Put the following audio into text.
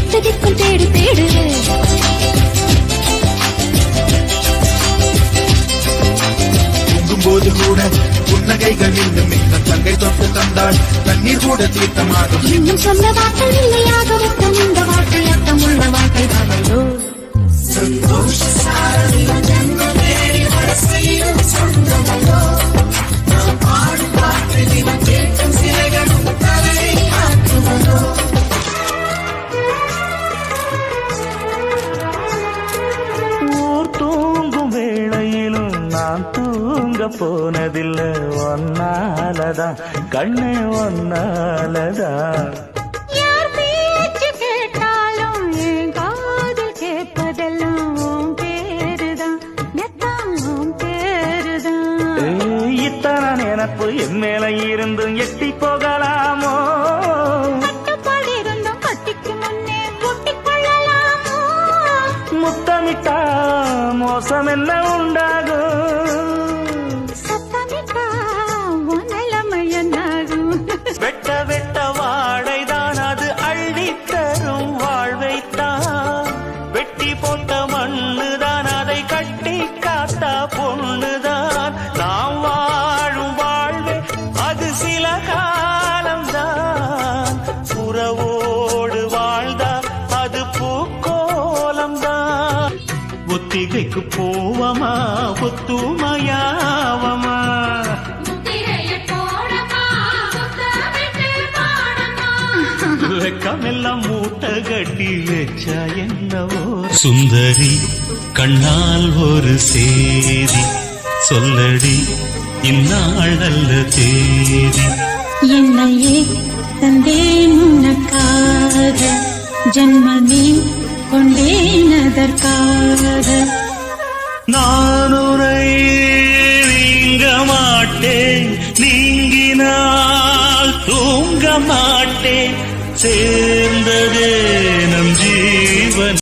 எட்டு திக்கும் தேடு தேடு. போது கூட புன்னகைகள் இன்னும் இந்த தங்கை தொட்டு தந்தாள் தண்ணீர் கூட தீர்த்தமாகும். இன்னும் சொல்ல வார்த்தை இல்லையாக விட்டம் இந்த வாழ்க்கை அர்த்தம் உள்ள வாழ்க்கை தானோ. சந்தோஷ சாரதியில் ஜன்மமேறி வரசையில் சொந்தமல்லோ. நாம் பாடும் பாட்டில் கேட்கும் சிலைகளும் தலையை ஆக்குவதோ. ஊர் தூங்கும் வேளையிலும் நான் தூங்க போனதில்ல ஒன்னாலதான் கண்ணே ஒன்னாலதான். யார் பேச்சு கேட்டாலும் என் காதில் கேட்பதெல்லாம் பேருதான் நெத்தாம் பேருதான். இத்தனை நினப்பு என் மேல இருந்தும் எட்டி போகலாமோ. கட்டுப்பாடு இருந்தும் கட்டிக்கு முன்னே கூட்டிக் கொள்ளலாமோ. முத்தமிட்டா மோசம் என்ன உண்டாகும். சத்தமிட்டா உன் நிலைமை என்னாகும். வெட்ட வெட்ட வாழைதான் அது அள்ளி தரும் வாழ்வைத்தான். வெட்டி போட்ட மண்ணுதான் அதை கட்டி காத்தா பொண்ணுதான். நாம் வாழும் வாழ்வே அது சில காலம்தான். உறவோடு வாழ்ந்தா அது பூக்கோலம்தான். ஒத்திகைக்கு போவமா ஒத்துமையாவமா. வெக்கமெல்லாம் மூட்டை கட்டி வச்சா என்னவோ. சுந்தரி கண்ணால் ஒரு சேதி சொல்லடி இந்நாள் நல்ல தேதி. என்னையே தந்தேன் உனக்காக ஜன்மமே கொண்டேன் அதற்காக. நான் உரை நீங்க மாட்டேன் நீங்கினால் தூங்க மாட்டேன். சேர்ந்ததே